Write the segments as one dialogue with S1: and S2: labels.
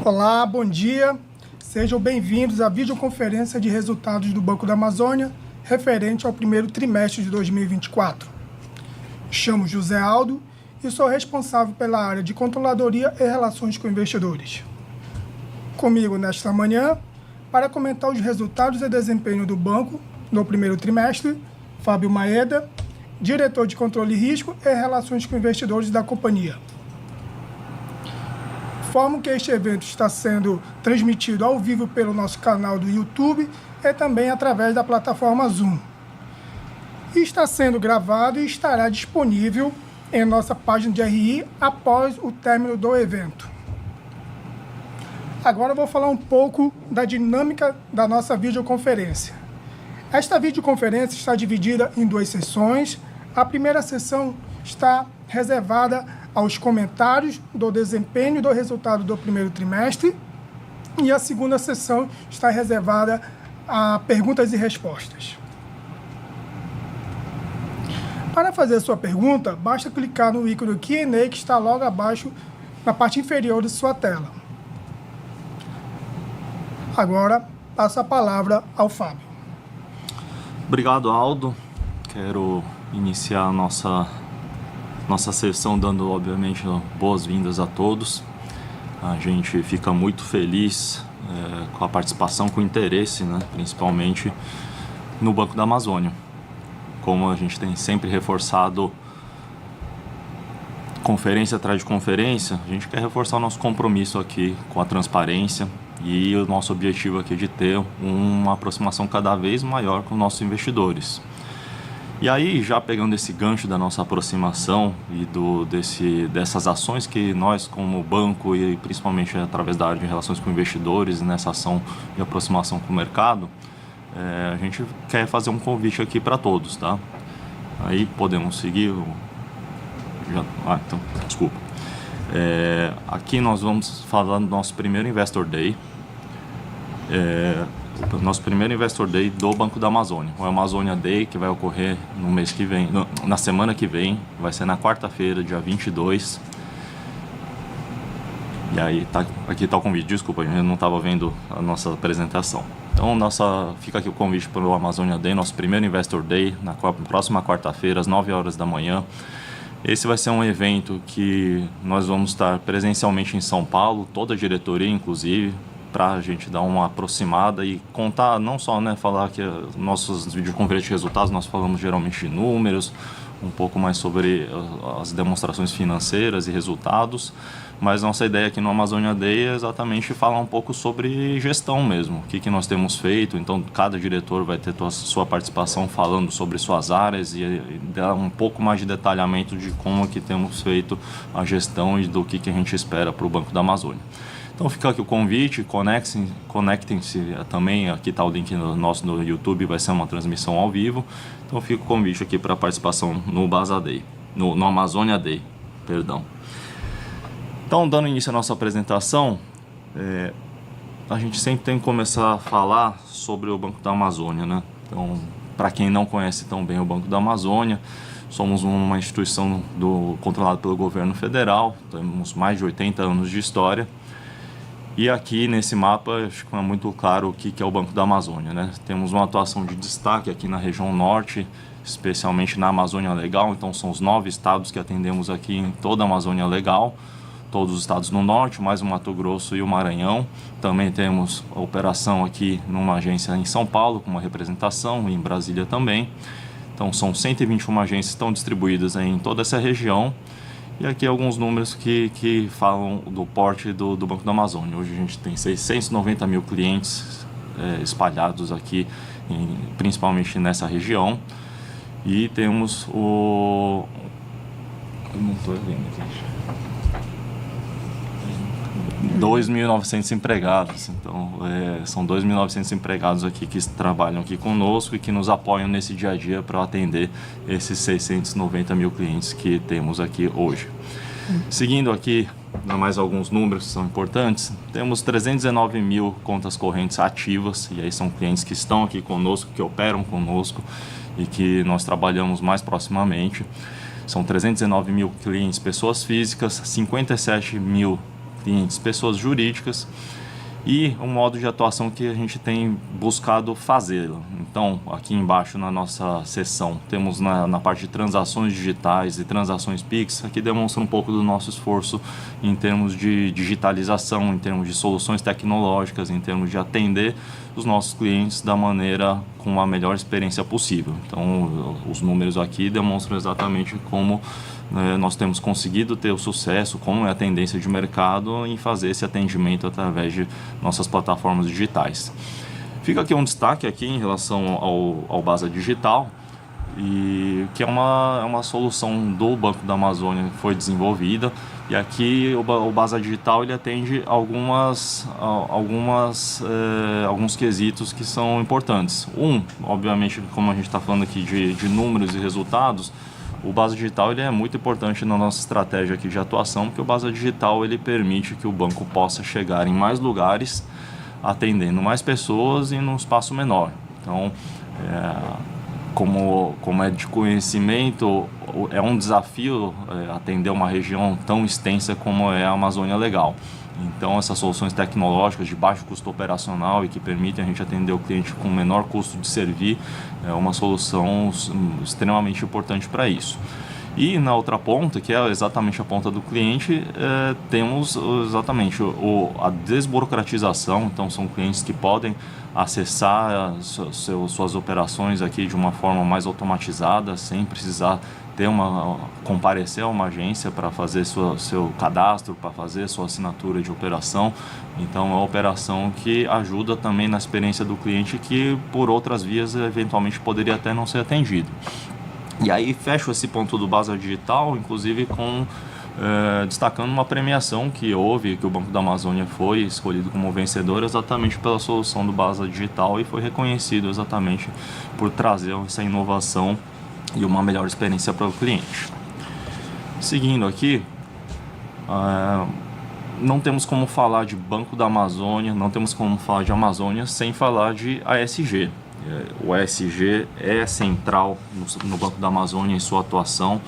S1: Olá, bom dia. Sejam bem-vindos à videoconferência de resultados do Banco da Amazônia, referente ao primeiro trimestre de 2024. Chamo José Aldo e sou responsável pela área de controladoria e relações com investidores. Comigo nesta manhã, para comentar os resultados e desempenho do banco no primeiro trimestre, Fábio Maeda, diretor de controle e risco e relações com investidores da companhia. Informo que este evento está sendo transmitido ao vivo pelo nosso canal do YouTube e também através da plataforma Zoom. Está sendo gravado e estará disponível em nossa página de RI após o término do evento. Agora eu vou falar um pouco da dinâmica da nossa videoconferência. Esta videoconferência está dividida em duas sessões. A primeira sessão está reservada aos comentários do desempenho e do resultado do primeiro trimestre, e a segunda sessão está reservada a perguntas e respostas. Para fazer a sua pergunta, basta clicar no ícone Q&A que está logo abaixo na parte inferior de sua tela. Agora, passo a palavra ao Fábio.
S2: Obrigado, Aldo. Quero iniciar a nossa sessão dando, obviamente, boas-vindas a todos. A gente fica muito feliz com a participação, com o interesse, principalmente no Banco da Amazônia. Como a gente tem sempre reforçado, conferência atrás de conferência, a gente quer reforçar o nosso compromisso aqui com a transparência e o nosso objetivo aqui de ter uma aproximação cada vez maior com nossos investidores. E aí, já pegando esse gancho da nossa aproximação e dessas ações que nós, como banco, e principalmente através da área de relações com investidores, nessa ação de aproximação com o mercado, a gente quer fazer um convite aqui para todos, tá? Aí podemos seguir. Então, desculpa. Aqui nós vamos falar do nosso primeiro Investor Day. Nosso primeiro Investor Day do Banco da Amazônia, o Amazônia Day, que vai ocorrer no mês que vem, na semana que vem, vai ser na quarta-feira, dia 22. E aí, aqui está o convite, desculpa, eu não estava vendo a nossa apresentação. Então, fica aqui o convite para o Amazônia Day, nosso primeiro Investor Day, na próxima quarta-feira, às 9 horas da manhã. Esse vai ser um evento que nós vamos estar presencialmente em São Paulo, toda a diretoria, inclusive, para a gente dar uma aproximada e contar, não só falar que nossos videoconferências de resultados, nós falamos geralmente de números, um pouco mais sobre as demonstrações financeiras e resultados, mas nossa ideia aqui no Amazônia Day é exatamente falar um pouco sobre gestão mesmo, o que nós temos feito. Então cada diretor vai ter sua participação falando sobre suas áreas e dar um pouco mais de detalhamento de como que temos feito a gestão e do que a gente espera para o Banco da Amazônia. Então fica aqui o convite, conectem-se também, aqui está o link nosso no YouTube, vai ser uma transmissão ao vivo. Então fica o convite aqui para participação no Day, no Amazônia Day, perdão. Então, dando início à nossa apresentação, a gente sempre tem que começar a falar sobre o Banco da Amazônia, Então, para quem não conhece tão bem o Banco da Amazônia, somos uma instituição controlada pelo governo federal, temos mais de 80 anos de história. E aqui nesse mapa acho que é muito claro o que é o Banco da Amazônia, Temos uma atuação de destaque aqui na região norte, especialmente na Amazônia Legal. Então são os 9 estados que atendemos aqui em toda a Amazônia Legal, todos os estados no norte, mais o Mato Grosso e o Maranhão. Também temos a operação aqui numa agência em São Paulo, com uma representação, e em Brasília também. Então são 121 agências que estão distribuídas em toda essa região. E aqui alguns números que falam do porte do Banco da Amazônia. Hoje a gente tem 690 mil clientes espalhados aqui, principalmente nessa região. E temos eu não estou vendo aqui. 2.900 empregados, então são 2.900 empregados aqui que trabalham aqui conosco e que nos apoiam nesse dia a dia para atender esses 690 mil clientes que temos aqui hoje. Seguindo aqui, mais alguns números que são importantes, temos 319 mil contas correntes ativas, e aí são clientes que estão aqui conosco, que operam conosco e que nós trabalhamos mais proximamente. São 319 mil clientes, pessoas físicas, 57 mil clientes pessoas jurídicas, e o modo de atuação que a gente tem buscado fazer. Então, aqui embaixo na nossa seção, temos na parte de transações digitais e transações Pix, aqui demonstra um pouco do nosso esforço em termos de digitalização, em termos de soluções tecnológicas, em termos de atender os nossos clientes da maneira com a melhor experiência possível. Então, os números aqui demonstram exatamente como nós temos conseguido ter o sucesso, como é a tendência de mercado em fazer esse atendimento através de nossas plataformas digitais. Fica aqui um destaque aqui em relação ao Basa Digital, e que é uma solução do Banco da Amazônia que foi desenvolvida, e aqui o Basa Digital ele atende alguns quesitos que são importantes. Obviamente, como a gente está falando aqui de números e resultados, o Basa Digital ele é muito importante na nossa estratégia aqui de atuação, porque o Basa Digital ele permite que o banco possa chegar em mais lugares, atendendo mais pessoas e num espaço menor. Então, como é de conhecimento, é um desafio atender uma região tão extensa como é a Amazônia Legal. Então, essas soluções tecnológicas de baixo custo operacional e que permitem a gente atender o cliente com menor custo de servir é uma solução extremamente importante para isso. E na outra ponta, que é exatamente a ponta do cliente, temos exatamente a desburocratização. Então, são clientes que podem acessar suas operações aqui de uma forma mais automatizada, sem precisar comparecer a uma agência para fazer seu cadastro, para fazer sua assinatura de operação. Então, é uma operação que ajuda também na experiência do cliente, que por outras vias eventualmente poderia até não ser atendido. E aí fecho esse ponto do Basa Digital, inclusive destacando uma premiação que houve, que o Banco da Amazônia foi escolhido como vencedor exatamente pela solução do Basa Digital, e foi reconhecido exatamente por trazer essa inovação e uma melhor experiência para o cliente. Seguindo aqui, não temos como falar de Banco da Amazônia, não temos como falar de Amazônia sem falar de ASG. O ASG é central no Banco da Amazônia em sua atuação,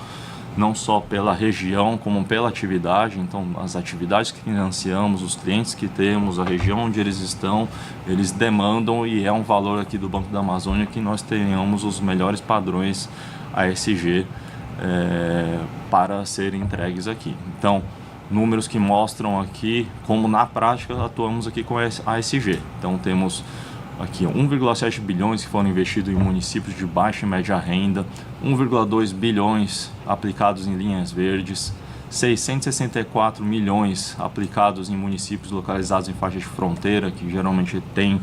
S2: não só pela região como pela atividade. Então, as atividades que financiamos, os clientes que temos, a região onde eles estão, eles demandam, e é um valor aqui do Banco da Amazônia que nós tenhamos os melhores padrões ASG para serem entregues aqui. Então, números que mostram aqui como na prática atuamos aqui com a ASG. Então, temos aqui 1,7 bilhões que foram investidos em municípios de baixa e média renda, 1,2 bilhões aplicados em linhas verdes, 664 milhões aplicados em municípios localizados em faixa de fronteira, que geralmente tem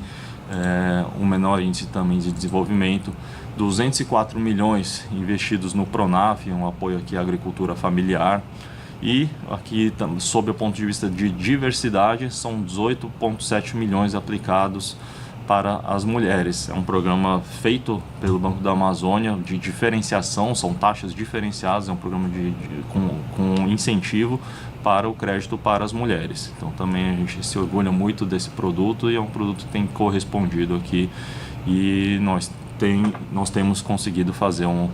S2: um menor índice também de desenvolvimento, 204 milhões investidos no Pronaf, um apoio aqui à agricultura familiar. E aqui, sob o ponto de vista de diversidade, são 18,7 milhões aplicados para as mulheres. É um programa feito pelo Banco da Amazônia de diferenciação, são taxas diferenciadas, é um programa com incentivo para o crédito para as mulheres. Então também a gente se orgulha muito desse produto, e é um produto que tem correspondido aqui, e nós temos conseguido fazer um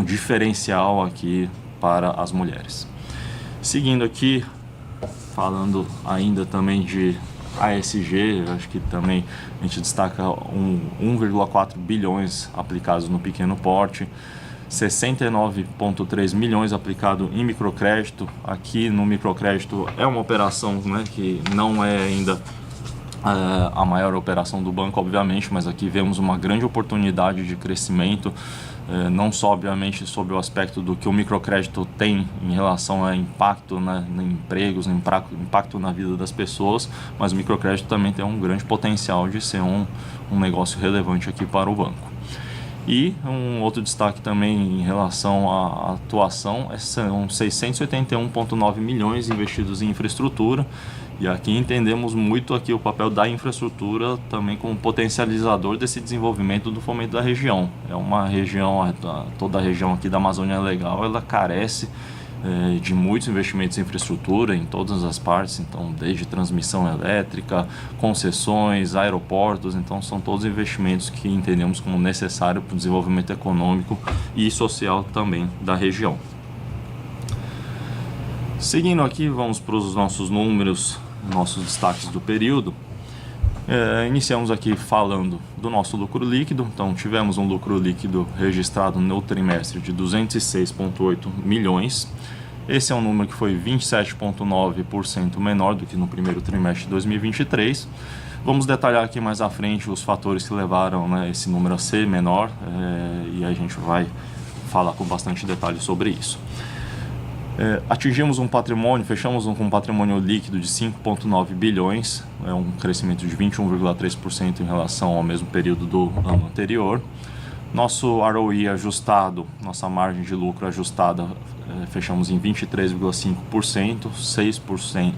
S2: diferencial aqui para as mulheres. Seguindo aqui, falando ainda também de ASG, acho que também a gente destaca 1,4 bilhões aplicados no pequeno porte, 69,3 milhões aplicado em microcrédito. Aqui no microcrédito é uma operação, né, que não é ainda a maior operação do banco, obviamente, mas aqui vemos uma grande oportunidade de crescimento, não só obviamente sobre o aspecto do que o microcrédito tem em relação a impacto, né, em empregos, impacto na vida das pessoas, mas o microcrédito também tem um grande potencial de ser um negócio relevante aqui para o banco. E um outro destaque também em relação à atuação são 681,9 milhões investidos em infraestrutura. E aqui entendemos muito aqui o papel da infraestrutura também como potencializador desse desenvolvimento do fomento da região. É uma região, toda a região aqui da Amazônia Legal, ela carece de muitos investimentos em infraestrutura em todas as partes, então desde transmissão elétrica, concessões, aeroportos. Então são todos investimentos que entendemos como necessários para o desenvolvimento econômico e social também da região. Seguindo aqui, vamos para os nossos números, nossos destaques do período. Iniciamos aqui falando do nosso lucro líquido. Então, tivemos um lucro líquido registrado no trimestre de 206,8 milhões. Esse é um número que foi 27,9% menor do que no primeiro trimestre de 2023. Vamos detalhar aqui mais à frente os fatores que levaram, né, esse número a ser menor, e a gente vai falar com bastante detalhe sobre isso. Atingimos um patrimônio, fechamos com um patrimônio líquido de 5,9 bilhões, um crescimento de 21,3% em relação ao mesmo período do ano anterior. Nosso ROE ajustado, nossa margem de lucro ajustada, fechamos em 23,5%,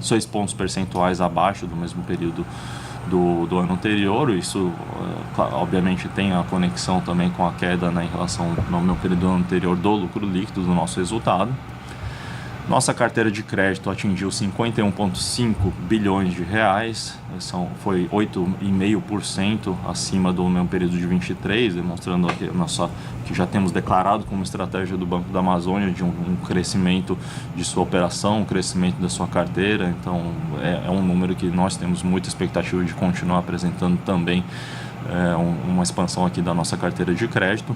S2: 6 pontos percentuais abaixo do mesmo período do ano anterior. Isso, obviamente, tem a conexão também com a queda, né, em relação ao meu período do ano anterior do lucro líquido do nosso resultado. Nossa carteira de crédito atingiu 51,5 bilhões de reais, foi 8,5% acima do mesmo período de 23, demonstrando que já temos declarado como estratégia do Banco da Amazônia de um crescimento de sua operação, um crescimento da sua carteira. Então é um número que nós temos muita expectativa de continuar apresentando também, uma expansão aqui da nossa carteira de crédito.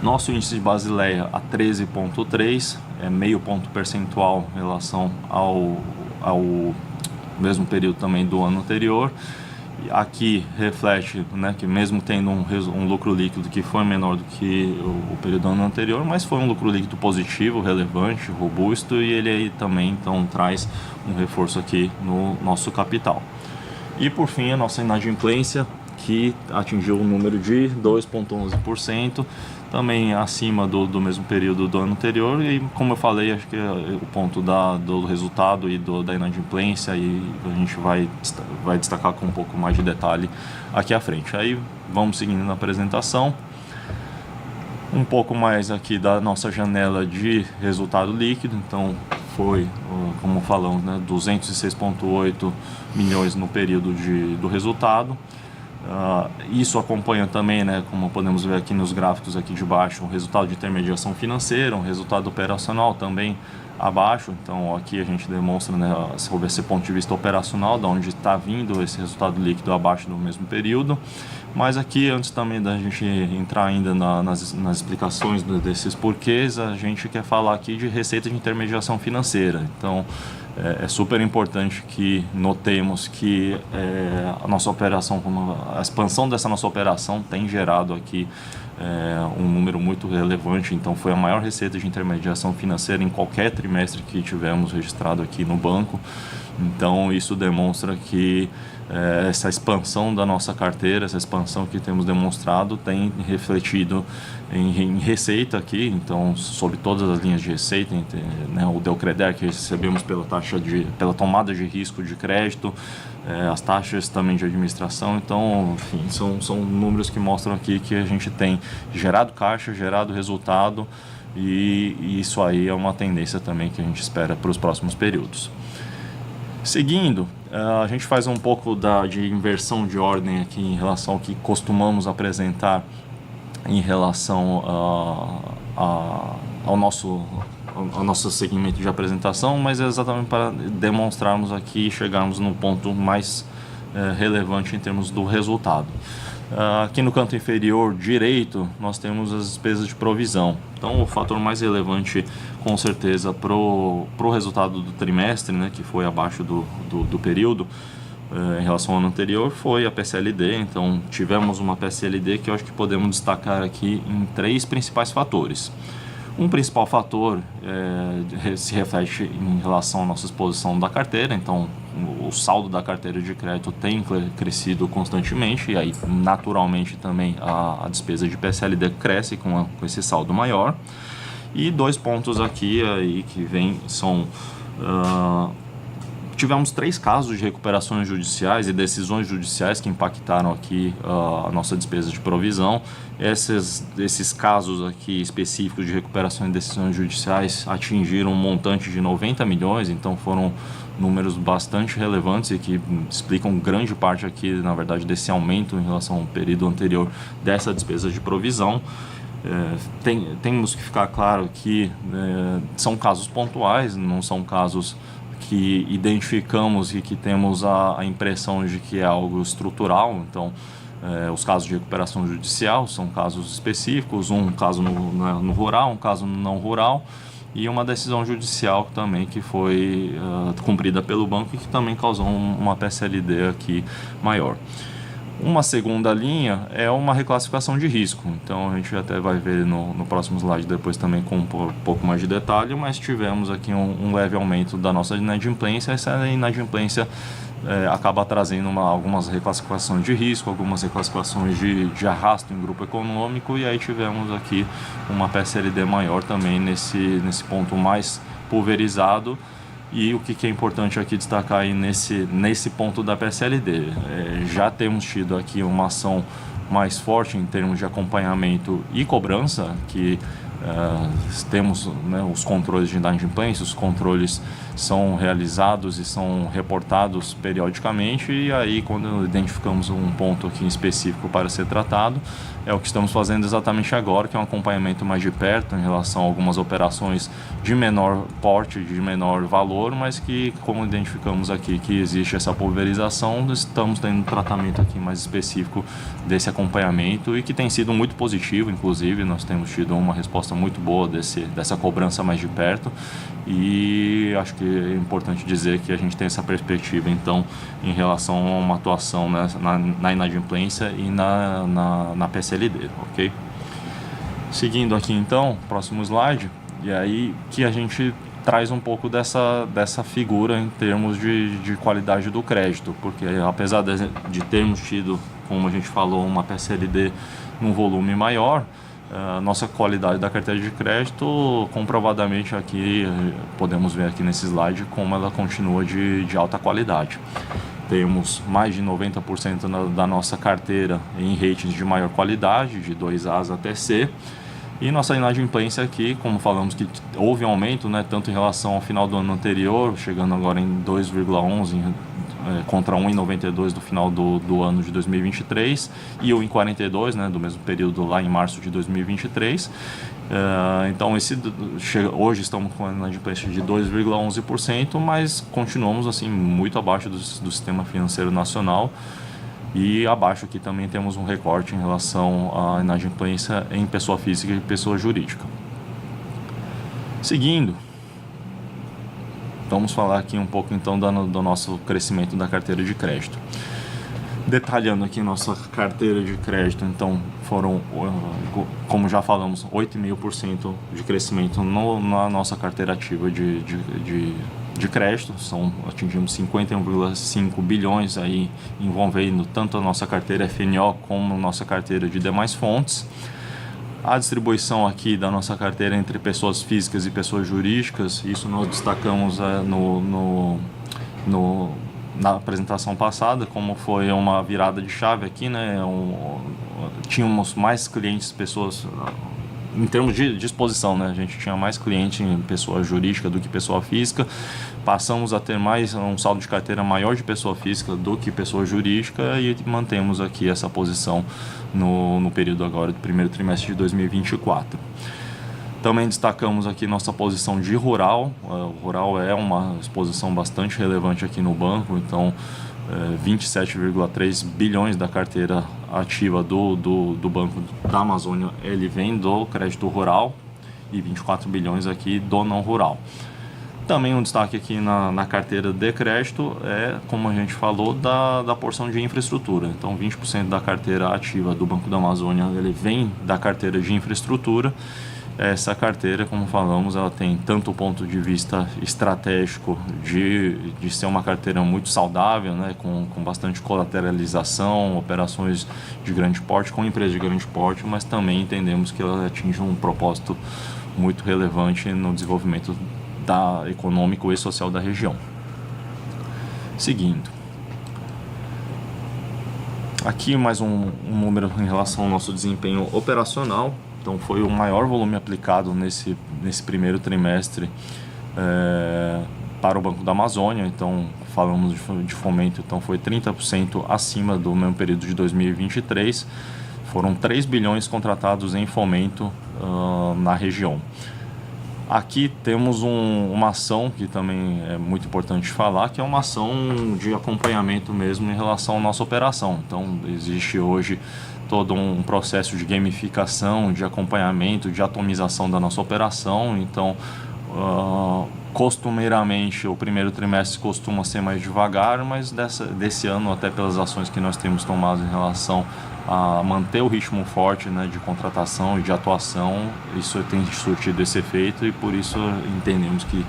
S2: Nosso índice de Basileia a 13,3, meio ponto percentual em relação ao mesmo período também do ano anterior. Aqui reflete, né, que mesmo tendo um lucro líquido que foi menor do que o período do ano anterior, mas foi um lucro líquido positivo, relevante, robusto, e ele aí também então traz um reforço aqui no nosso capital. E por fim, a nossa inadimplência, que atingiu o número de 2,11%, também acima do mesmo período do ano anterior. E como eu falei, acho que o ponto do resultado e da inadimplência, e a gente vai destacar com um pouco mais de detalhe aqui à frente. Aí vamos seguindo na apresentação. Um pouco mais aqui da nossa janela de resultado líquido. Então foi, como falamos, né, 206,8 milhões no período do resultado. Isso acompanha também, né, como podemos ver aqui nos gráficos aqui de baixo, um resultado de intermediação financeira, um resultado operacional também abaixo. Então aqui a gente demonstra, né, sobre esse ponto de vista operacional, de onde está vindo esse resultado líquido abaixo do mesmo período. Mas aqui, antes também da gente entrar ainda nas explicações desses porquês, a gente quer falar aqui de receita de intermediação financeira. Então é super importante que notemos que a nossa operação, a expansão dessa nossa operação tem gerado aqui um número muito relevante. Então foi a maior receita de intermediação financeira em qualquer trimestre que tivemos registrado aqui no banco. Então isso demonstra que essa expansão da nossa carteira, essa expansão que temos demonstrado, tem refletido em receita aqui. Então, sobre todas as linhas de receita, né, o Delcreder que recebemos pela tomada de risco de crédito, as taxas também de administração. Então, enfim, são números que mostram aqui que a gente tem gerado caixa, gerado resultado, e isso aí é uma tendência também que a gente espera para os próximos períodos. Seguindo, a gente faz um pouco de inversão de ordem aqui em relação ao que costumamos apresentar em relação ao nosso segmento de apresentação, mas é exatamente para demonstrarmos aqui e chegarmos no ponto mais relevante em termos do resultado. Aqui no canto inferior direito nós temos as despesas de provisão. Então o fator mais relevante com certeza para o resultado do trimestre, né, que foi abaixo do período em relação ao ano anterior, foi a PCLD. Então tivemos uma PCLD que eu acho que podemos destacar aqui em 3 principais fatores. Um principal fator se reflete em relação à nossa exposição da carteira. Então o saldo da carteira de crédito tem crescido constantemente, e aí naturalmente também a despesa de PCLD cresce com esse saldo maior. E 2 pontos aqui aí que são tivemos 3 casos de recuperações judiciais e decisões judiciais que impactaram aqui a nossa despesa de provisão. Esses casos aqui específicos de recuperação e decisões judiciais atingiram um montante de 90 milhões, então foram números bastante relevantes e que explicam grande parte aqui, na verdade, desse aumento em relação ao período anterior dessa despesa de provisão. Temos que ficar claro que são casos pontuais, não são casos que identificamos e que temos a impressão de que é algo estrutural. Então, os casos de recuperação judicial são casos específicos, um caso no rural, um caso no não rural, e uma decisão judicial também que foi cumprida pelo banco e que também causou uma PSLD aqui maior. Uma segunda linha é uma reclassificação de risco, então a gente até vai ver no próximo slide depois também com um pouco mais de detalhe, mas tivemos aqui um leve aumento da nossa inadimplência. Essa inadimplência acaba trazendo algumas reclassificações de risco, algumas reclassificações de arrasto em grupo econômico, e aí tivemos aqui uma PSLD maior também nesse ponto mais pulverizado. E o que é importante aqui destacar aí nesse ponto da PSLD, já temos tido aqui uma ação mais forte em termos de acompanhamento e cobrança, que temos, né, os controles de inadimplência, os controles são realizados e são reportados periodicamente, e aí quando identificamos um ponto aqui em específico para ser tratado, é o que estamos fazendo exatamente agora, que é um acompanhamento mais de perto em relação a algumas operações de menor porte, de menor valor, mas que, como identificamos aqui que existe essa pulverização, estamos tendo um tratamento aqui mais específico desse acompanhamento, e que tem sido muito positivo. Inclusive nós temos tido uma resposta muito boa dessa cobrança mais de perto, e acho que é importante dizer que a gente tem essa perspectiva então em relação a uma atuação na inadimplência e na PSLD, ok? Seguindo aqui então, próximo slide, e aí que a gente traz um pouco dessa figura em termos de qualidade do crédito, porque apesar de termos tido, como a gente falou, uma PSLD num volume maior, a nossa qualidade da carteira de crédito, comprovadamente aqui, podemos ver aqui nesse slide como ela continua de alta qualidade. Temos mais de 90% da nossa carteira em ratings de maior qualidade, de 2As até C, e nossa inadimplência aqui, como falamos que houve um aumento, né, tanto em relação ao final do ano anterior, chegando agora em 2,11 contra 1,92 do final do ano de 2023 e 1,42, né, do mesmo período lá em março de 2023. Então hoje estamos com a inadimplência de 2,11%, mas continuamos assim muito abaixo do sistema financeiro nacional, e abaixo aqui também temos um recorte em relação à inadimplência em pessoa física e pessoa jurídica. Seguindo, vamos falar aqui um pouco então do nosso crescimento da carteira de crédito. Detalhando aqui nossa carteira de crédito, então foram, como já falamos, 8,5% de crescimento na nossa carteira ativa de crédito. Atingimos 51,5 bilhões aí, envolvendo tanto a nossa carteira FNO como a nossa carteira de demais fontes. A distribuição aqui da nossa carteira entre pessoas físicas e pessoas jurídicas, isso nós destacamos na apresentação passada, como foi uma virada de chave aqui, né? Tínhamos mais clientes, pessoas, em termos de exposição, né? A gente tinha mais cliente em pessoa jurídica do que pessoa física. Passamos a ter um saldo de carteira maior de pessoa física do que pessoa jurídica, e mantemos aqui essa posição no período agora do primeiro trimestre de 2024. Também destacamos aqui nossa posição de rural. O rural é uma exposição bastante relevante aqui no banco, então 27,3 bilhões da carteira ativa do Banco da Amazônia, ele vem do crédito rural, e 24 bilhões aqui do não rural. Também um destaque aqui na carteira de crédito é, como a gente falou, da porção de infraestrutura. Então 20% da carteira ativa do Banco da Amazônia ele vem da carteira de infraestrutura. Essa carteira, como falamos, ela tem tanto o ponto de vista estratégico de ser uma carteira muito saudável, né, com bastante colateralização, operações de grande porte com empresas de grande porte, mas também entendemos que ela atinge um propósito muito relevante no desenvolvimento econômico e social da região. Seguindo. Aqui mais um número em relação ao nosso desempenho operacional. Então foi o maior volume aplicado nesse primeiro trimestre para o Banco da Amazônia. Então falamos de fomento, então foi 30% acima do mesmo período de 2023. foram 3 bilhões contratados em fomento na região. Aqui temos uma ação que também é muito importante falar, que é uma ação de acompanhamento mesmo em relação à nossa operação. Então, existe hoje todo um processo de gamificação, de acompanhamento, de atomização da nossa operação. Então, costumeiramente, o primeiro trimestre costuma ser mais devagar, mas desse ano, até pelas ações que nós temos tomado em relação a manter o ritmo forte, né, de contratação e de atuação, isso tem surtido esse efeito, e por isso entendemos que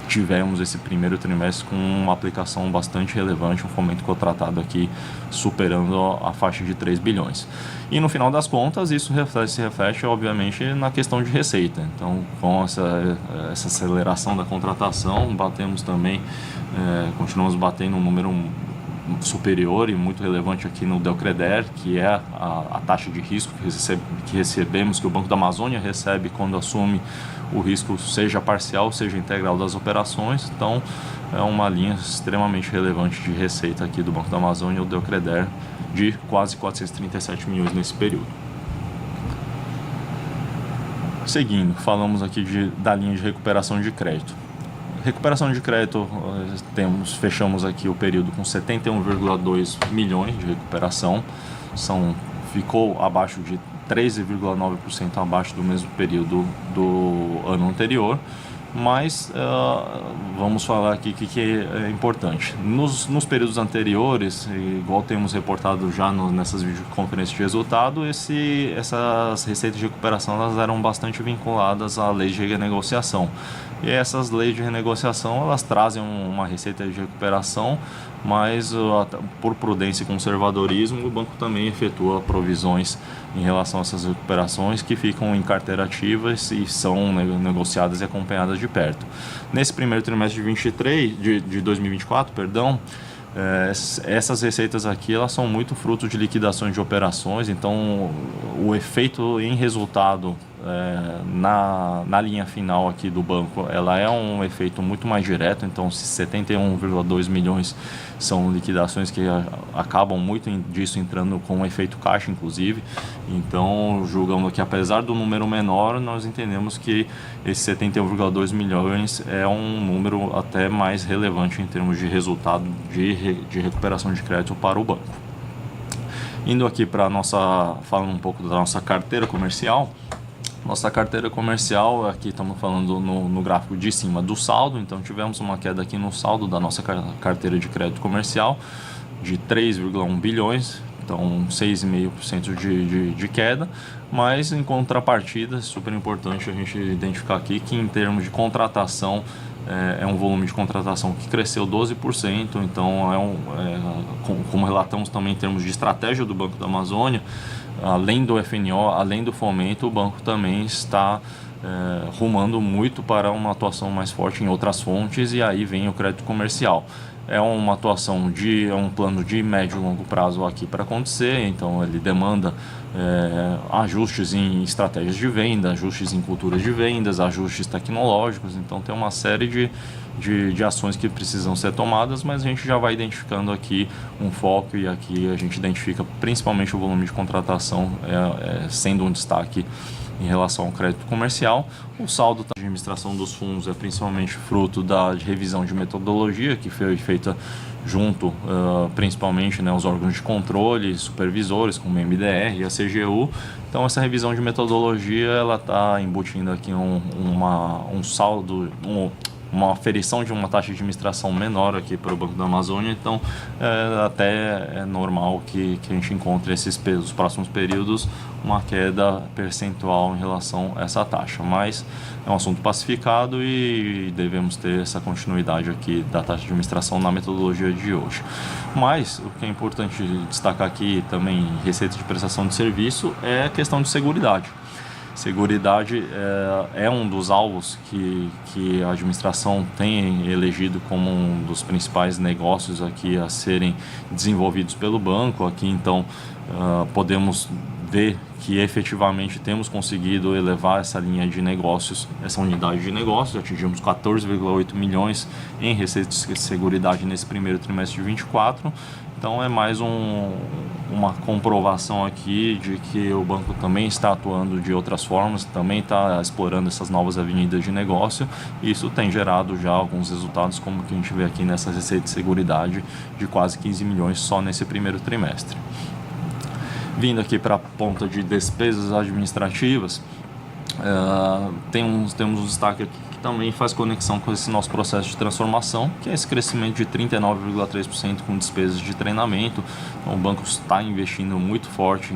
S2: tivemos esse primeiro trimestre com uma aplicação bastante relevante, um fomento contratado aqui superando a faixa de 3 bilhões. E no final das contas, isso se reflete obviamente na questão de receita. Então, com essa aceleração da contratação, batemos também, continuamos batendo um número superior e muito relevante aqui no Delcreder, que é a taxa de risco que recebemos, que o Banco da Amazônia recebe quando assume o risco, seja parcial, seja integral das operações. Então, é uma linha extremamente relevante de receita aqui do Banco da Amazônia, o Delcreder, de quase 437 milhões nesse período. Seguindo, falamos aqui da linha de recuperação de crédito. Recuperação de crédito, fechamos aqui o período com 71,2 milhões de recuperação, ficou abaixo de 13,9% abaixo do mesmo período do ano anterior, mas vamos falar aqui o que é importante. Nos períodos anteriores, igual temos reportado já nessas videoconferências de resultado, essas receitas de recuperação elas eram bastante vinculadas à lei de renegociação. E essas leis de renegociação elas trazem uma receita de recuperação, mas por prudência e conservadorismo o banco também efetua provisões em relação a essas recuperações que ficam em carteira ativa e são negociadas e acompanhadas de perto. Nesse primeiro trimestre de 2024, essas receitas aqui elas são muito fruto de liquidações de operações, então o efeito em resultado na linha final aqui do banco ela é um efeito muito mais direto. Então 71,2 milhões são liquidações que acabam muito disso entrando com um efeito caixa inclusive. Então julgamos que apesar do número menor, nós entendemos que esse 71,2 milhões é um número até mais relevante em termos de resultado de recuperação de crédito para o banco. Indo aqui para falando um pouco da nossa carteira comercial. Nossa carteira comercial, aqui estamos falando no gráfico de cima do saldo, então tivemos uma queda aqui no saldo da nossa carteira de crédito comercial de 3,1 bilhões, então 6,5% de queda, mas em contrapartida, super importante a gente identificar aqui que em termos de contratação, é um volume de contratação que cresceu 12%, então como relatamos também em termos de estratégia do Banco da Amazônia, além do FNO, além do fomento, o banco também está rumando muito para uma atuação mais forte em outras fontes, e aí vem o crédito comercial. É uma atuação um plano de médio e longo prazo aqui para acontecer, então ele demanda ajustes em estratégias de venda, ajustes em culturas de vendas, ajustes tecnológicos, então tem uma série de ações que precisam ser tomadas, mas a gente já vai identificando aqui um foco, e aqui a gente identifica principalmente o volume de contratação sendo um destaque em relação ao crédito comercial. O saldo da administração dos fundos é principalmente fruto da revisão de metodologia que foi feita junto, principalmente, os órgãos de controle, supervisores como o MDR e a CGU. Então essa revisão de metodologia ela está embutindo aqui um saldo, uma aferição de uma taxa de administração menor aqui para o Banco da Amazônia, então até é normal que a gente encontre os próximos períodos uma queda percentual em relação a essa taxa, mas é um assunto pacificado e devemos ter essa continuidade aqui da taxa de administração na metodologia de hoje. Mas o que é importante destacar aqui também em receita de prestação de serviço é a questão de seguridade. Seguridade é um dos alvos que a administração tem elegido como um dos principais negócios aqui a serem desenvolvidos pelo banco. Aqui então podemos vê que efetivamente temos conseguido elevar essa linha de negócios, essa unidade de negócios. Atingimos 14,8 milhões em receita de seguridade nesse primeiro trimestre de 24. Então é mais uma comprovação aqui de que o banco também está atuando de outras formas, também está explorando essas novas avenidas de negócio, e isso tem gerado já alguns resultados, como que a gente vê aqui nessa receita de seguridade de quase 15 milhões só nesse primeiro trimestre. Vindo aqui para a ponta de despesas administrativas, temos um destaque aqui que também faz conexão com esse nosso processo de transformação, que é esse crescimento de 39,3% com despesas de treinamento. Então, o banco está investindo muito forte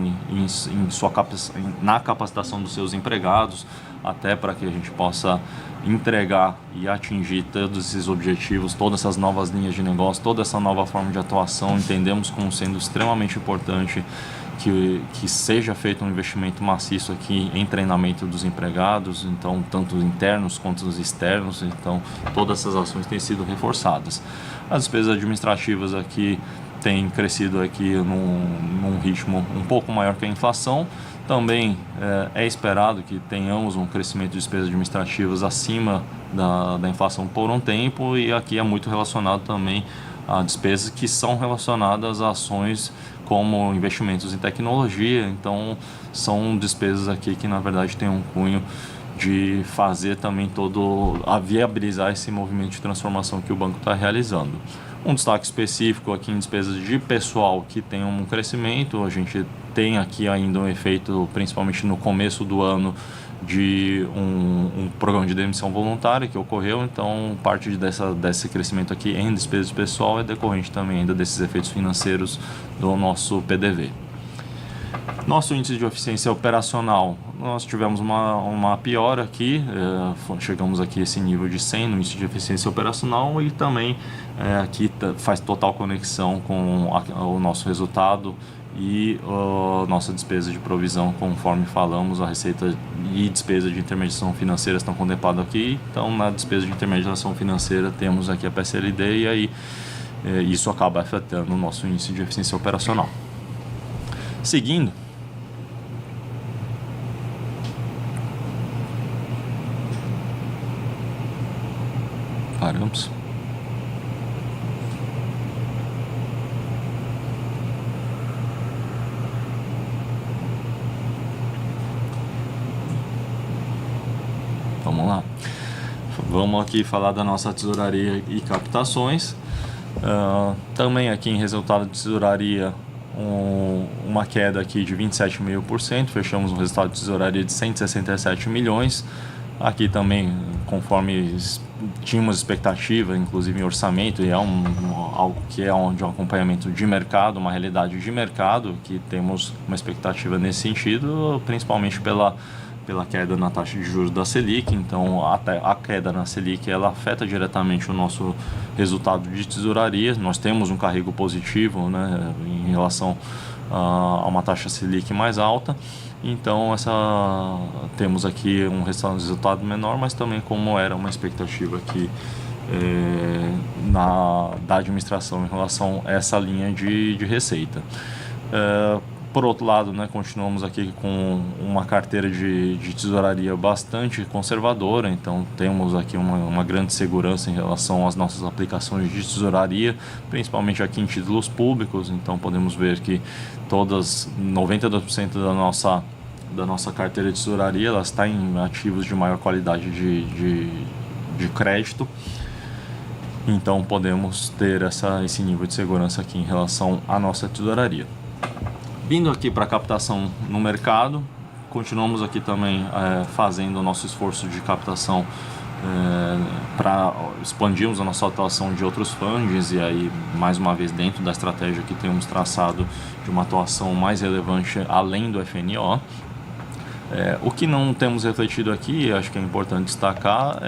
S2: na capacitação dos seus empregados, até para que a gente possa entregar e atingir todos esses objetivos, todas essas novas linhas de negócio, toda essa nova forma de atuação. Entendemos como sendo extremamente importante que seja feito um investimento maciço aqui em treinamento dos empregados, então tanto os internos quanto os externos. Então todas essas ações têm sido reforçadas. As despesas administrativas aqui têm crescido aqui num ritmo um pouco maior que a inflação. Também é esperado que tenhamos um crescimento de despesas administrativas acima da inflação por um tempo, e aqui é muito relacionado também a despesas que são relacionadas a ações como investimentos em tecnologia. Então são despesas aqui que na verdade têm um cunho de fazer também a viabilizar esse movimento de transformação que o banco está realizando. Um destaque específico aqui em despesas de pessoal que tem um crescimento. A gente tem aqui ainda um efeito, principalmente no começo do ano, de um programa de demissão voluntária que ocorreu. Então parte desse crescimento aqui em despesas de pessoal é decorrente também ainda desses efeitos financeiros do nosso PDV. Nosso índice de eficiência operacional, nós tivemos uma piora aqui, chegamos aqui a esse nível de 100 no índice de eficiência operacional, e também aqui faz total conexão com o nosso resultado e nossa despesa de provisão. Conforme falamos, a receita e despesa de intermediação financeira estão contempladas aqui. Então na despesa de intermediação financeira temos aqui a PSLD, e aí isso acaba afetando o nosso índice de eficiência operacional. Seguindo, paramos. Vamos lá. Vamos aqui falar da nossa tesouraria e captações. Também aqui em resultado de tesouraria, uma queda aqui de 27,5%, fechamos um resultado de tesouraria de 167 milhões. Aqui também, conforme tínhamos expectativa, inclusive em orçamento, e algo que é de um acompanhamento de mercado, uma realidade de mercado, que temos uma expectativa nesse sentido, principalmente pela queda na taxa de juros da Selic. Então a queda na Selic ela afeta diretamente o nosso resultado de tesouraria. Nós temos um carrego positivo, né, em relação a uma taxa Selic mais alta. Então temos aqui um resultado menor, mas também como era uma expectativa aqui da administração em relação a essa linha de receita. Por outro lado, né, continuamos aqui com uma carteira de tesouraria bastante conservadora. Então temos aqui uma grande segurança em relação às nossas aplicações de tesouraria, principalmente aqui em títulos públicos. Então podemos ver que 92% da nossa carteira de tesouraria ela está em ativos de maior qualidade de crédito. Então podemos ter esse nível de segurança aqui em relação à nossa tesouraria. Vindo aqui para a captação no mercado, continuamos aqui também fazendo o nosso esforço de captação para expandirmos a nossa atuação de outros funds, e aí mais uma vez dentro da estratégia que temos traçado de uma atuação mais relevante além do FNO. O que não temos refletido aqui, acho que é importante destacar,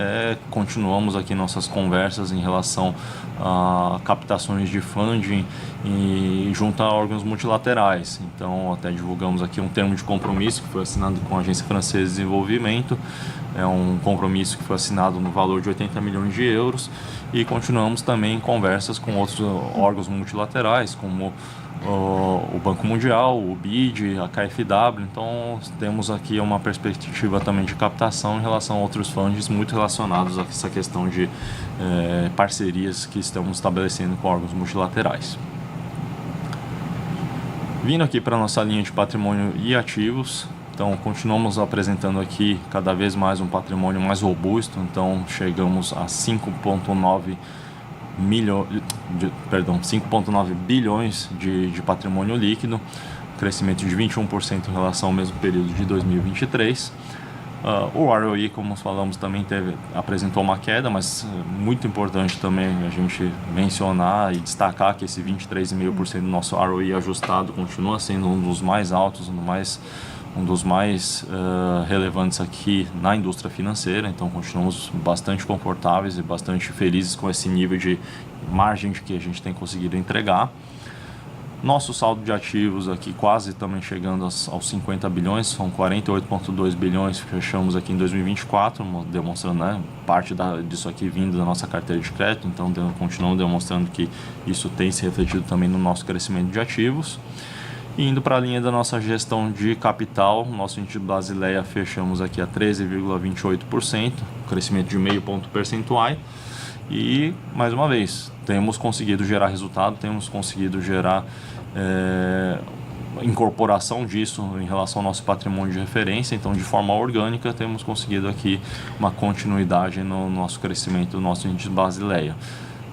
S2: continuamos aqui nossas conversas em relação a captações de funding e junto a órgãos multilaterais. Então até divulgamos aqui um termo de compromisso que foi assinado com a Agência Francesa de Desenvolvimento. É um compromisso que foi assinado no valor de 80 milhões de euros, e continuamos também em conversas com outros órgãos multilaterais, como o Banco Mundial, o BID, a KfW. Então temos aqui uma perspectiva também de captação em relação a outros fundos muito relacionados a essa questão de parcerias que estamos estabelecendo com órgãos multilaterais. Vindo aqui para a nossa linha de patrimônio e ativos, então continuamos apresentando aqui cada vez mais um patrimônio mais robusto, então chegamos a 5,9 bilhões de patrimônio líquido, crescimento de 21% em relação ao mesmo período de 2023. O ROE, como falamos, também apresentou uma queda, mas muito importante também a gente mencionar e destacar que esse 23,5% do nosso ROE ajustado continua sendo um dos mais altos, um dos mais relevantes aqui na indústria financeira. Então continuamos bastante confortáveis e bastante felizes com esse nível de margem que a gente tem conseguido entregar. Nosso saldo de ativos aqui quase também chegando aos 50 bilhões, são 48,2 bilhões que fechamos aqui em 2024, demonstrando parte disso aqui vindo da nossa carteira de crédito, então continuamos demonstrando que isso tem se refletido também no nosso crescimento de ativos. E indo para a linha da nossa gestão de capital, nosso índice Basileia fechamos aqui a 13,28%, crescimento de meio ponto percentual. E, mais uma vez, temos conseguido gerar resultado, temos conseguido gerar incorporação disso em relação ao nosso patrimônio de referência. Então, de forma orgânica, temos conseguido aqui uma continuidade no nosso crescimento do nosso índice Basileia.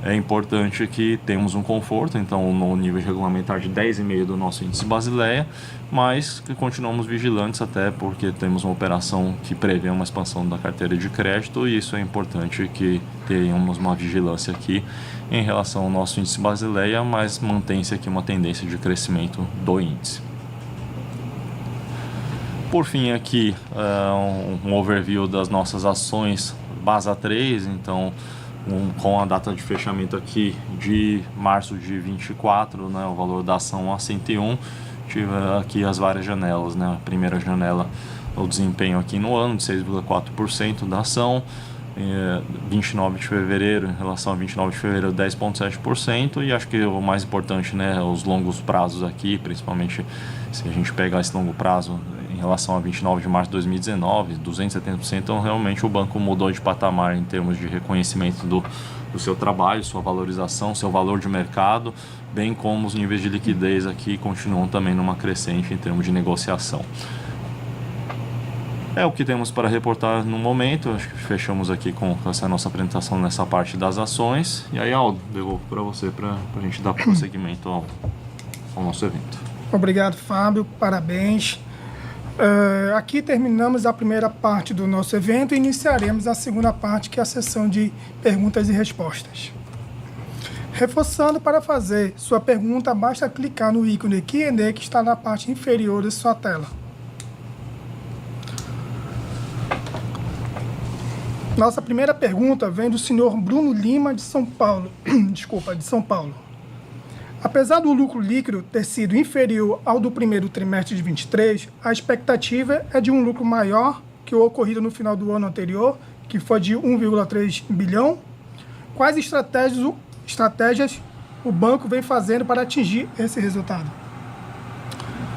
S2: É importante que temos um conforto, então no nível regulamentar de 10,5 do nosso índice Basileia, mas que continuamos vigilantes até porque temos uma operação que prevê uma expansão da carteira de crédito e isso é importante que tenhamos uma vigilância aqui em relação ao nosso índice Basileia, mas mantém-se aqui uma tendência de crescimento do índice. Por fim aqui um overview das nossas ações Basa 3, então com a data de fechamento aqui de março de 24, né, o valor da ação a 101, tive aqui as várias janelas, né, a primeira janela, o desempenho aqui no ano de 6,4% da ação, 29 de fevereiro, em relação a 29 de fevereiro, 10,7%, e acho que o mais importante, né, os longos prazos aqui, principalmente se a gente pegar esse longo prazo em relação a 29 de março de 2019, 270%, então realmente o banco mudou de patamar em termos de reconhecimento do seu trabalho, sua valorização, seu valor de mercado, bem como os níveis de liquidez aqui continuam também numa crescente em termos de negociação. É o que temos para reportar no momento. Acho que fechamos aqui com essa nossa apresentação nessa parte das ações. E aí, Aldo, devolvo para você para a gente dar prosseguimento ao nosso evento.
S1: Obrigado, Fábio. Parabéns. Aqui terminamos a primeira parte do nosso evento e iniciaremos a segunda parte, que é a sessão de perguntas e respostas. Reforçando, para fazer sua pergunta, basta clicar no ícone Q&A que está na parte inferior de sua tela. Nossa primeira pergunta vem do senhor Bruno Lima, de São Paulo. de São Paulo. Apesar do lucro líquido ter sido inferior ao do primeiro trimestre de 23, a expectativa é de um lucro maior que o ocorrido no final do ano anterior, que foi de 1,3 bilhão. Quais estratégias o banco vem fazendo para atingir esse resultado?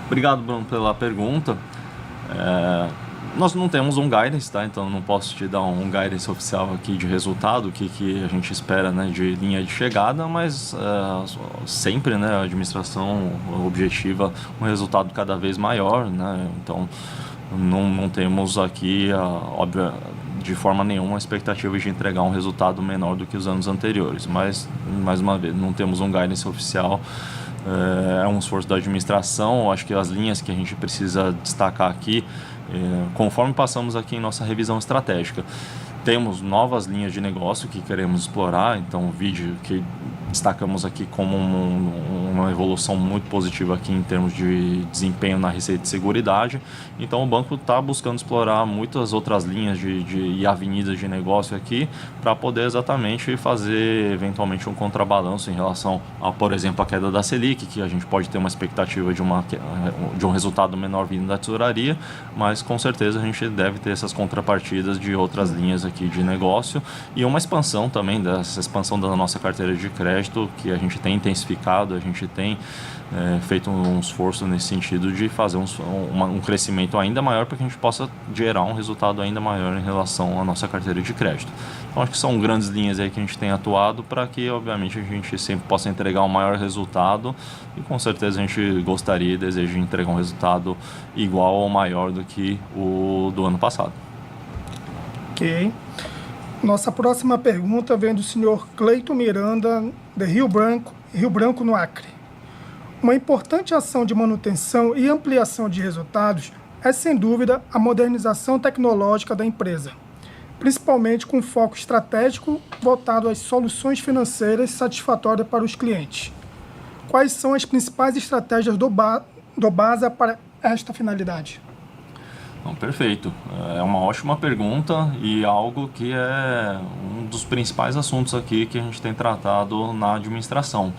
S2: Obrigado, Bruno, pela pergunta. Nós não temos um guidance, tá? Então não posso te dar um guidance oficial aqui de resultado, o que a gente espera, né, de linha de chegada, mas sempre, né, a administração objetiva um resultado cada vez maior, né? Então não temos aqui, óbvio, de forma nenhuma a expectativa de entregar um resultado menor do que os anos anteriores, mas mais uma vez não temos um guidance oficial. É um esforço da administração. Acho que as linhas que a gente precisa destacar aqui, conforme passamos aqui em nossa revisão estratégica, temos novas linhas de negócio que queremos explorar. Então o vídeo que destacamos aqui como uma evolução muito positiva aqui em termos de desempenho na receita de seguridade. Então o banco está buscando explorar muitas outras linhas e avenidas de negócio aqui para poder exatamente fazer eventualmente um contrabalanço em relação a, por exemplo, a queda da Selic, que a gente pode ter uma expectativa de um resultado menor vindo da tesouraria, mas com certeza a gente deve ter essas contrapartidas de outras linhas aqui de negócio e uma expansão também, dessa expansão da nossa carteira de crédito, que a gente tem intensificado, a gente gente tem feito um esforço nesse sentido de fazer um crescimento ainda maior para que a gente possa gerar um resultado ainda maior em relação à nossa carteira de crédito. Então acho que são grandes linhas aí que a gente tem atuado para que obviamente a gente sempre possa entregar um maior resultado e com certeza a gente gostaria e deseja entregar um resultado igual ou maior do que o do ano passado.
S1: Ok. Nossa próxima pergunta vem do senhor Cleiton Miranda, de Rio Branco, no Acre. Uma importante ação de manutenção e ampliação de resultados é, sem dúvida, a modernização tecnológica da empresa, principalmente com foco estratégico voltado às soluções financeiras satisfatórias para os clientes. Quais são as principais estratégias do BASA para esta finalidade?
S2: Perfeito. É uma ótima pergunta e algo que é um dos principais assuntos aqui que a gente tem tratado na administração.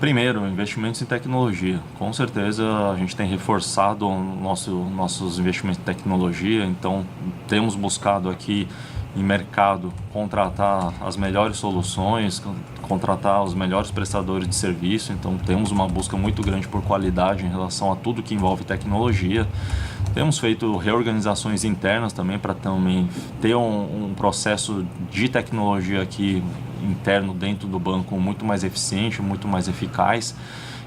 S2: Primeiro, investimentos em tecnologia. Com certeza a gente tem reforçado nossos investimentos em tecnologia, então temos buscado aqui em mercado contratar as melhores soluções, contratar os melhores prestadores de serviço, então temos uma busca muito grande por qualidade em relação a tudo que envolve tecnologia. Temos feito reorganizações internas também para também ter um processo de tecnologia aqui interno dentro do banco muito mais eficiente, muito mais eficaz.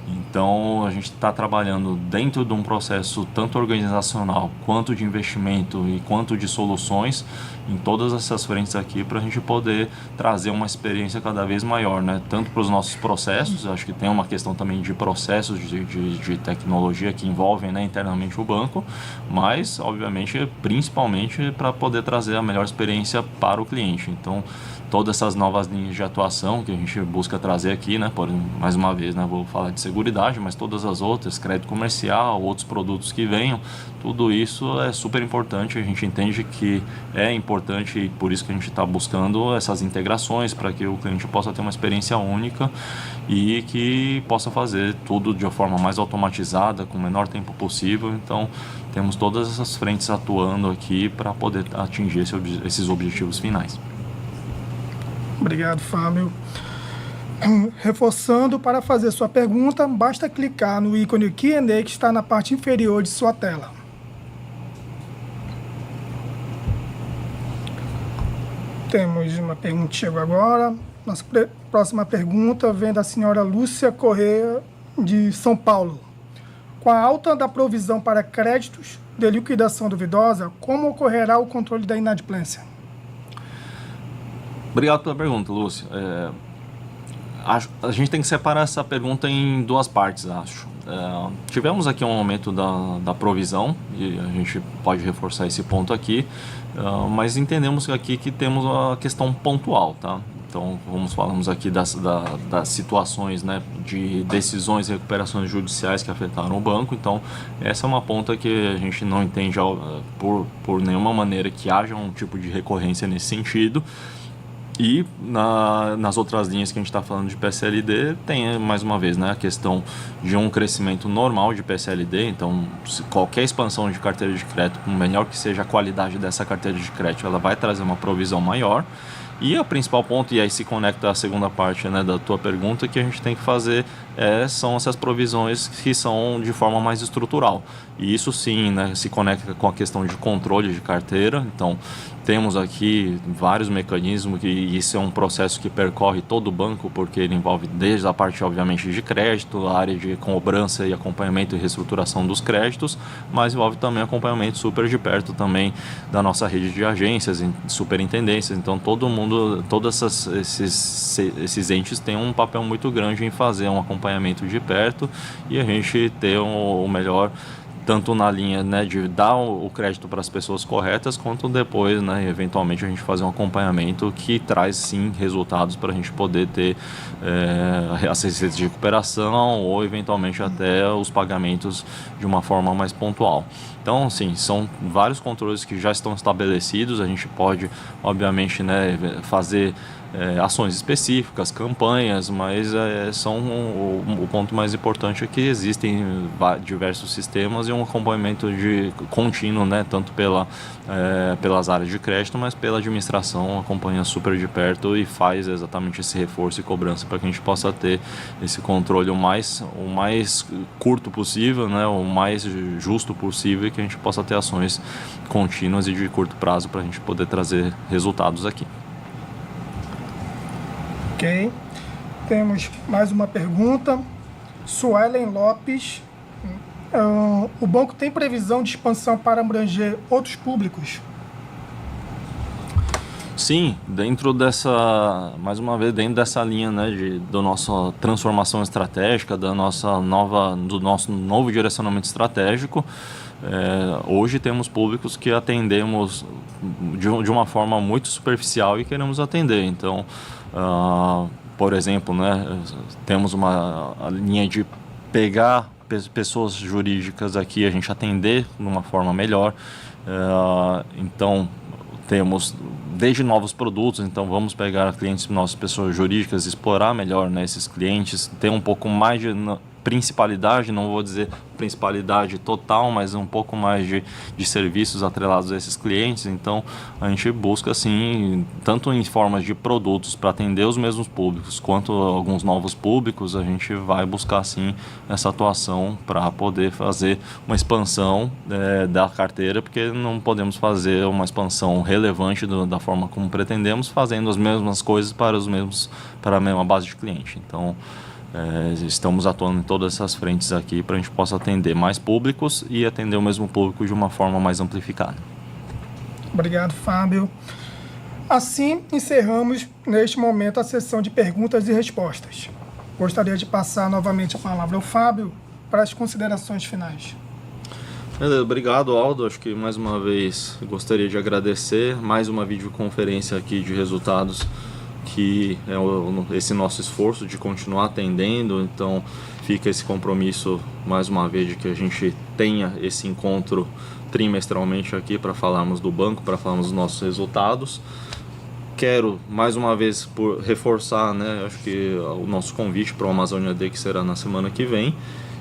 S2: Então a gente está trabalhando dentro de um processo tanto organizacional quanto de investimento e quanto de soluções em todas essas frentes aqui para a gente poder trazer uma experiência cada vez maior, né? Tanto para os nossos processos, acho que tem uma questão também de processos de tecnologia que envolvem, né, internamente o banco, mas obviamente principalmente para poder trazer a melhor experiência para o cliente. Então todas essas novas linhas de atuação que a gente busca trazer aqui, né, mais uma vez, né, vou falar de seguridade, mas todas as outras, crédito comercial, outros produtos que venham, tudo isso é super importante. A gente entende que é importante e por isso que a gente está buscando essas integrações para que o cliente possa ter uma experiência única e que possa fazer tudo de uma forma mais automatizada, com o menor tempo possível. Então temos todas essas frentes atuando aqui para poder atingir esses objetivos finais.
S1: Obrigado, Fábio. Reforçando, para fazer sua pergunta, basta clicar no ícone Q&A que está na parte inferior de sua tela. Temos uma pergunta que chegou agora. Nossa próxima pergunta vem da senhora Lúcia Correia, de São Paulo. Com a alta da provisão para créditos de liquidação duvidosa, como ocorrerá o controle da inadimplência?
S2: Obrigado pela pergunta, Lúcio. A gente tem que separar essa pergunta em duas partes, acho. Tivemos aqui um aumento da provisão, e a gente pode reforçar esse ponto aqui, mas entendemos aqui que temos a questão pontual, tá? Então, falamos aqui das situações, né, de decisões e recuperações judiciais que afetaram o banco. Então, essa é uma ponta que a gente não entende por nenhuma maneira que haja um tipo de recorrência nesse sentido. E nas outras linhas que a gente está falando de PSLD, tem mais uma vez, né, a questão de um crescimento normal de PSLD. Então, qualquer expansão de carteira de crédito, por melhor que seja a qualidade dessa carteira de crédito, ela vai trazer uma provisão maior. E o principal ponto, e aí se conecta à segunda parte, né, da tua pergunta, que a gente tem que fazer são essas provisões que são de forma mais estrutural. E isso sim, né, se conecta com a questão de controle de carteira. Então, temos aqui vários mecanismos, que isso é um processo que percorre todo o banco, porque ele envolve desde a parte, obviamente, de crédito, a área de cobrança e acompanhamento e reestruturação dos créditos, mas envolve também acompanhamento super de perto também da nossa rede de agências, superintendências. Então, todo mundo, todos esses entes têm um papel muito grande em fazer um acompanhamento de perto e a gente ter o melhor, tanto na linha, né, de dar o crédito para as pessoas corretas, quanto depois, né, eventualmente a gente fazer um acompanhamento que traz sim resultados para a gente poder ter assistência de recuperação ou eventualmente até os pagamentos de uma forma mais pontual. Então, sim, são vários controles que já estão estabelecidos. A gente pode, obviamente, né, fazer ações específicas, campanhas, mas o ponto mais importante é que existem diversos sistemas e um acompanhamento contínuo, né, tanto pelas áreas de crédito, mas pela administração acompanha super de perto e faz exatamente esse reforço e cobrança para que a gente possa ter esse controle o mais curto possível, né, o mais justo possível, e que a gente possa ter ações contínuas e de curto prazo para a gente poder trazer resultados aqui.
S1: Ok. Temos mais uma pergunta. Suelen Lopes. O banco tem previsão de expansão para abranger outros públicos?
S2: Sim, mais uma vez, dentro dessa linha, né, da nossa transformação estratégica, do nosso novo direcionamento estratégico, hoje temos públicos que atendemos de uma forma muito superficial e queremos atender. Então, por exemplo, né, temos uma linha de pegar pessoas jurídicas aqui, a gente atender de uma forma melhor. Então, temos desde novos produtos, então vamos pegar clientes nossos, pessoas jurídicas, explorar melhor, né, esses clientes, ter um pouco mais de principalidade, não vou dizer principalidade total, mas um pouco mais de serviços atrelados a esses clientes. Então a gente busca assim, tanto em formas de produtos para atender os mesmos públicos, quanto alguns novos públicos, a gente vai buscar sim essa atuação para poder fazer uma expansão da carteira, porque não podemos fazer uma expansão relevante da forma como pretendemos, fazendo as mesmas coisas para a mesma base de cliente. Então estamos atuando em todas essas frentes aqui para a gente possa atender mais públicos e atender o mesmo público de uma forma mais amplificada.
S1: Obrigado, Fábio. Assim, encerramos neste momento a sessão de perguntas e respostas. Gostaria de passar novamente a palavra ao Fábio para as considerações finais.
S2: Obrigado, Aldo. Acho que mais uma vez gostaria de agradecer mais uma videoconferência aqui de resultados, que é esse nosso esforço de continuar atendendo. Então fica esse compromisso mais uma vez de que a gente tenha esse encontro trimestralmente aqui para falarmos do banco, para falarmos dos nossos resultados. Quero mais uma vez reforçar, né, acho que o nosso convite para o Amazônia Day, que será na semana que vem.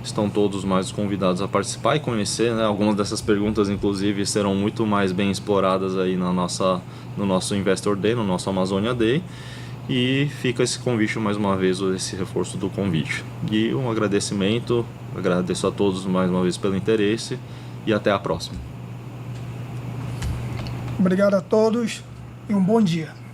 S2: Estão todos mais convidados a participar e conhecer, né? Algumas dessas perguntas, inclusive, serão muito mais bem exploradas aí no nosso Investor Day, no nosso Amazônia Day. E fica esse convite mais uma vez, esse reforço do convite. E um agradecimento, agradeço a todos mais uma vez pelo interesse e até a próxima.
S1: Obrigado a todos e um bom dia.